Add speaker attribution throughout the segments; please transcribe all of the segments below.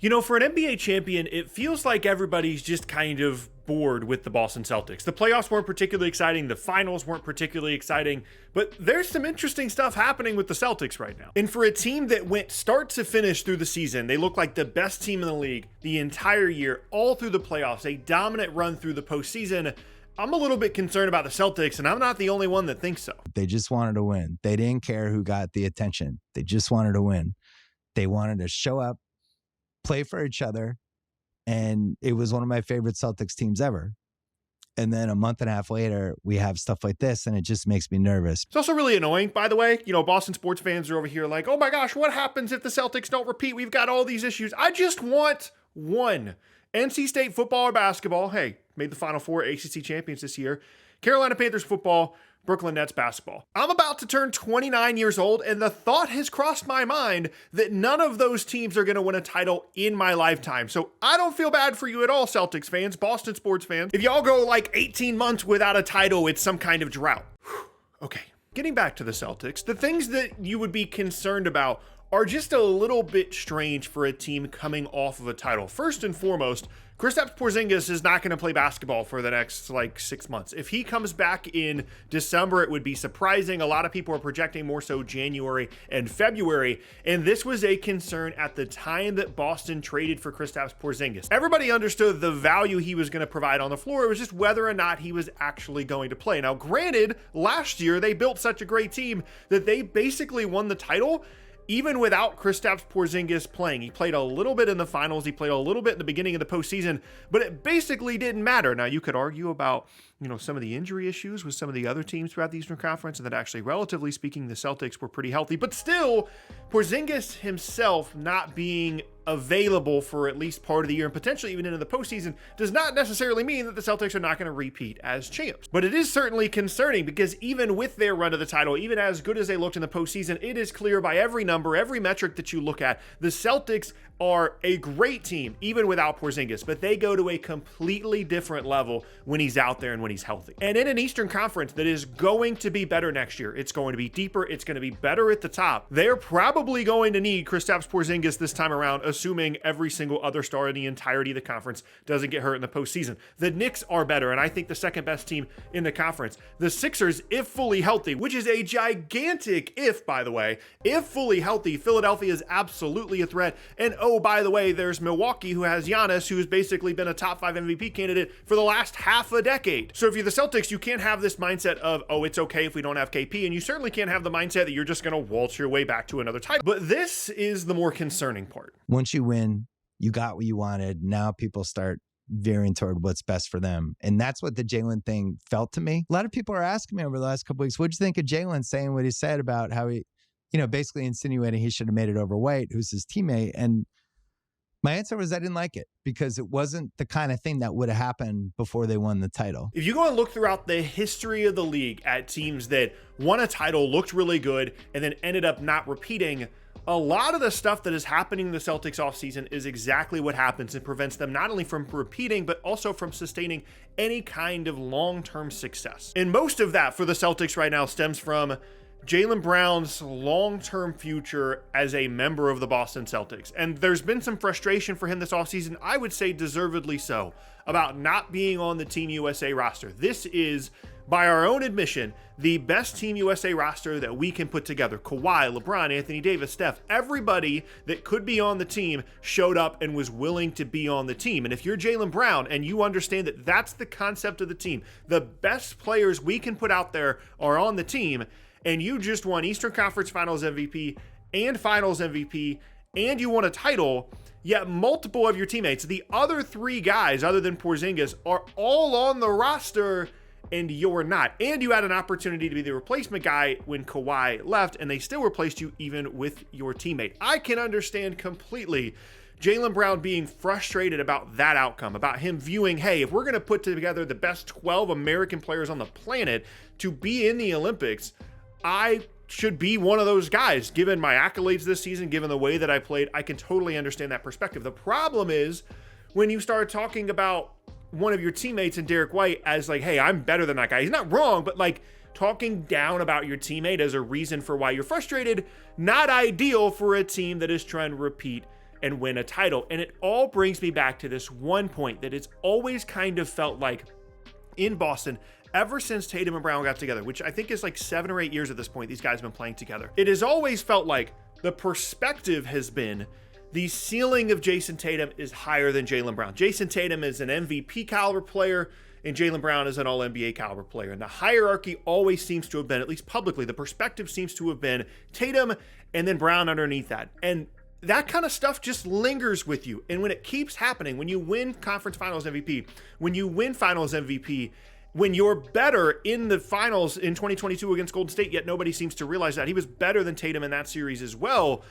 Speaker 1: You know, for an NBA champion, it feels like everybody's just kind of bored with the Boston Celtics. The playoffs weren't particularly exciting, the finals weren't particularly exciting, but there's some interesting stuff happening with the Celtics right now. And for a team that went start to finish through the season, they look like the best team in the league the entire year, all through the playoffs, a dominant run through the postseason. I'm a little bit concerned about the Celtics, and I'm not the only one that thinks so.
Speaker 2: They just wanted to win. They didn't care who got the attention. They just wanted to win. They wanted to show up, play for each other, and it was one of my favorite Celtics teams ever. And then a month and a half later, we have stuff like this, and it just makes me nervous.
Speaker 1: It's also really annoying, by the way. You know, Boston sports fans are over here like, oh my gosh, what happens if the Celtics don't repeat? We've got all these issues. I just want one. NC State football or basketball. Hey, made the Final Four, ACC champions this year. Carolina Panthers football, Brooklyn Nets basketball. I'm about to turn 29 years old, and the thought has crossed my mind that none of those teams are going to win a title in my lifetime. So I don't feel bad for you at all, Celtics fans, Boston sports fans. If y'all go like 18 months without a title, it's some kind of drought. Okay, getting back to the Celtics, the things that you would be concerned about are just a little bit strange for a team coming off of a title. First and foremost, Kristaps Porzingis is not going to play basketball for the next 6 months. If he comes back in December, it would be surprising. A lot of people are projecting more so January and February, and this was a concern at the time that Boston traded for Kristaps Porzingis. Everybody understood the value he was going to provide on the floor. It was just whether or not he was actually going to play. Now, granted, last year they built such a great team that they basically won the title even without Kristaps Porzingis playing. He played a little bit in the finals. He played a little bit in the beginning of the postseason, but it basically didn't matter. Now, you could argue about, some of the injury issues with some of the other teams throughout the Eastern Conference, and that actually, relatively speaking, the Celtics were pretty healthy. But still, Porzingis himself not being available for at least part of the year and potentially even into the postseason does not necessarily mean that the Celtics are not going to repeat as champs. But it is certainly concerning because even with their run to the title, even as good as they looked in the postseason, it is clear by every number, every metric that you look at, the Celtics are a great team, even without Porzingis, but they go to a completely different level when he's out there and when he's healthy. And in an Eastern Conference that is going to be better next year, it's going to be deeper, it's going to be better at the top. They're probably going to need Kristaps Porzingis this time around, assuming every single other star in the entirety of the conference doesn't get hurt in the postseason. The Knicks are better, and I think the second best team in the conference. The Sixers, if fully healthy, which is a gigantic if, by the way, if fully healthy, Philadelphia is absolutely a threat. And oh, by the way, there's Milwaukee, who has Giannis, who's basically been a top 5 MVP candidate for the last half a decade. So if you're the Celtics, you can't have this mindset of, oh, it's okay if we don't have KP, and you certainly can't have the mindset that you're just going to waltz your way back to another title. But this is the more concerning part.
Speaker 2: Once you win, you got what you wanted. Now people start veering toward what's best for them. And that's what the Jaylen thing felt to me. A lot of people are asking me over the last couple of weeks, what'd you think of Jaylen saying what he said about how he, basically insinuating he should have made it over White, who's his teammate. And my answer was I didn't like it because it wasn't the kind of thing that would have happened before they won the title.
Speaker 1: If you go and look throughout the history of the league at teams that won a title, looked really good, and then ended up not repeating, a lot of the stuff that is happening in the Celtics offseason is exactly what happens and prevents them not only from repeating, but also from sustaining any kind of long-term success. And most of that for the Celtics right now stems from Jaylen Brown's long-term future as a member of the Boston Celtics. And there's been some frustration for him this offseason, I would say deservedly so, about not being on the Team USA roster. This is, by our own admission, the best Team USA roster that we can put together. Kawhi, LeBron, Anthony Davis, Steph, everybody that could be on the team showed up and was willing to be on the team. And if you're Jaylen Brown and you understand that that's the concept of the team, the best players we can put out there are on the team, and you just won Eastern Conference Finals MVP and Finals MVP, and you won a title, yet multiple of your teammates, the other 3 guys other than Porzingis, are all on the roster and you're not. And you had an opportunity to be the replacement guy when Kawhi left, and they still replaced you even with your teammate. I can understand completely Jaylen Brown being frustrated about that outcome, about him viewing, hey, if we're going to put together the best 12 American players on the planet to be in the Olympics, I should be one of those guys. Given my accolades this season, given the way that I played, I can totally understand that perspective. The problem is when you start talking about one of your teammates in Derek White as like, hey, I'm better than that guy. He's not wrong, but like talking down about your teammate as a reason for why you're frustrated, not ideal for a team that is trying to repeat and win a title. And it all brings me back to this one point that it's always kind of felt like in Boston, ever since Tatum and Brown got together, which I think is like 7 or 8 years at this point, these guys have been playing together. It has always felt like the perspective has been the ceiling of Jason Tatum is higher than Jaylen Brown. Jason Tatum is an MVP caliber player, and Jaylen Brown is an all-NBA caliber player. And the hierarchy always seems to have been, at least publicly, the perspective seems to have been Tatum and then Brown underneath that. And that kind of stuff just lingers with you. And when it keeps happening, when you win conference finals MVP, when you win finals MVP, when you're better in the finals in 2022 against Golden State, yet nobody seems to realize that. He was better than Tatum in that series as well.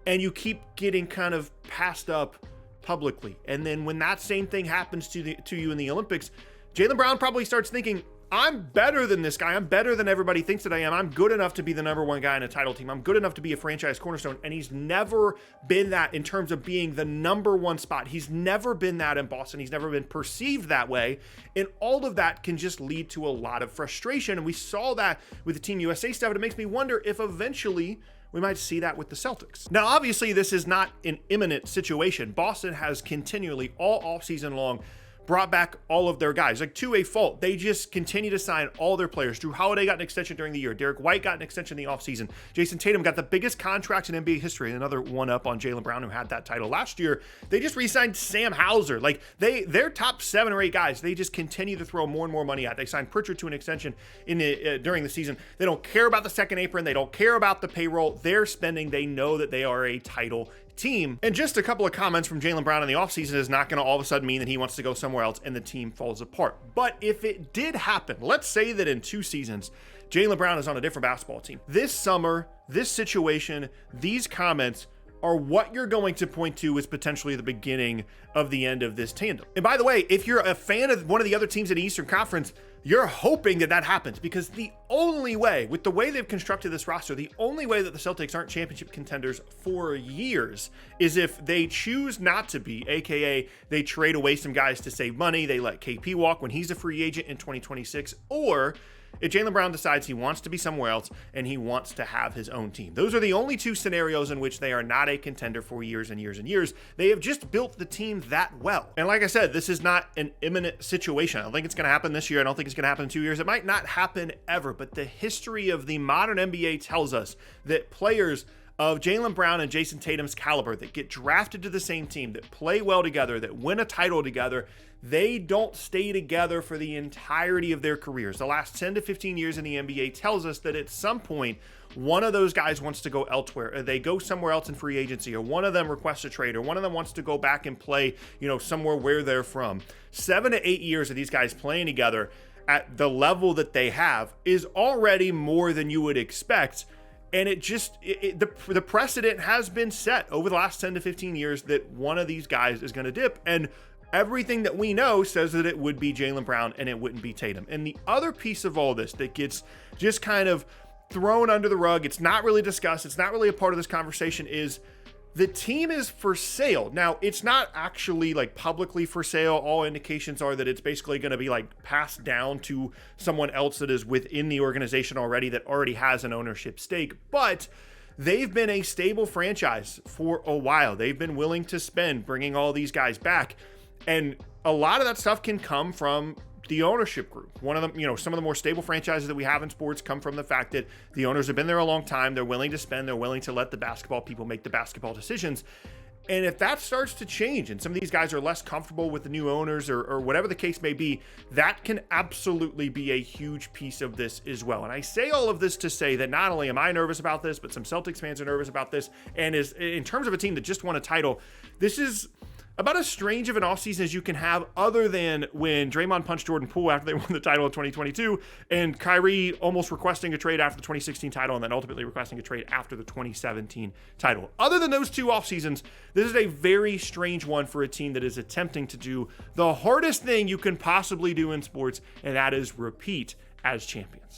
Speaker 1: And you keep getting kind of passed up publicly. And then when that same thing happens to you in the Olympics, Jaylen Brown probably starts thinking, I'm better than this guy. I'm better than everybody thinks that I am. I'm good enough to be the number one guy in a title team. I'm good enough to be a franchise cornerstone. And he's never been that in terms of being the number one spot. He's never been that in Boston. He's never been perceived that way. And all of that can just lead to a lot of frustration. And we saw that with the Team USA stuff. And it makes me wonder if eventually we might see that with the Celtics. Now, obviously, this is not an imminent situation. Boston has continually, all offseason long, brought back all of their guys, like to a fault. They just continue to sign all their players. Drew Holiday got an extension during the year. Derek White got an extension in the offseason. Jason Tatum got the biggest contract in NBA history, another one up on Jaylen Brown, who had that title last year. They just re-signed Sam Hauser. Like their top 7 or 8 guys, they just continue to throw more and more money at. They signed Pritchard to an extension during the season. They don't care about the second apron. They don't care about the payroll. They're spending. They know that they are a title team. And just a couple of comments from Jaylen Brown in the offseason is not going to all of a sudden mean that he wants to go somewhere else and the team falls apart. But if it did happen, let's say that in 2 seasons, Jaylen Brown is on a different basketball team. This summer, this situation, these comments are what you're going to point to as potentially the beginning of the end of this tandem. And by the way, if you're a fan of one of the other teams in the Eastern Conference, you're hoping that that happens, because the only way, with the way they've constructed this roster, the only way that the Celtics aren't championship contenders for years is if they choose not to be, aka they trade away some guys to save money, they let KP walk when he's a free agent in 2026, or if Jaylen Brown decides he wants to be somewhere else and he wants to have his own team. Those are the only 2 scenarios in which they are not a contender for years and years and years. They have just built the team that well. And like I said, this is not an imminent situation. I don't think it's going to happen this year. I don't think it's going to happen in 2 years. It might not happen ever, but the history of the modern NBA tells us that players of Jaylen Brown and Jason Tatum's caliber that get drafted to the same team, that play well together, that win a title together, they don't stay together for the entirety of their careers. The last 10 to 15 years in the NBA tells us that at some point, one of those guys wants to go elsewhere, or they go somewhere else in free agency, or one of them requests a trade, or one of them wants to go back and play, somewhere where they're from. 7 to 8 years of these guys playing together at the level that they have is already more than you would expect. And the precedent has been set over the last 10 to 15 years that one of these guys is going to dip. And everything that we know says that it would be Jaylen Brown and it wouldn't be Tatum. And the other piece of all this that gets just kind of thrown under the rug, it's not really discussed, it's not really a part of this conversation, is the team is for sale. Now, it's not actually like publicly for sale. All indications are that it's basically going to be like passed down to someone else that is within the organization already, that already has an ownership stake. But they've been a stable franchise for a while. They've been willing to spend bringing all these guys back. And a lot of that stuff can come from the ownership group. One of them, some of the more stable franchises that we have in sports come from the fact that the owners have been there a long time. They're willing to spend. They're willing to let the basketball people make the basketball decisions. And if that starts to change and some of these guys are less comfortable with the new owners or whatever the case may be, that can absolutely be a huge piece of this as well. And I say all of this to say that not only am I nervous about this, but some Celtics fans are nervous about this. And is in terms of a team that just won a title, this is about as strange of an offseason as you can have, other than when Draymond punched Jordan Poole after they won the title in 2022, and Kyrie almost requesting a trade after the 2016 title, and then ultimately requesting a trade after the 2017 title. Other than those 2 off seasons, this is a very strange one for a team that is attempting to do the hardest thing you can possibly do in sports, and that is repeat as champions.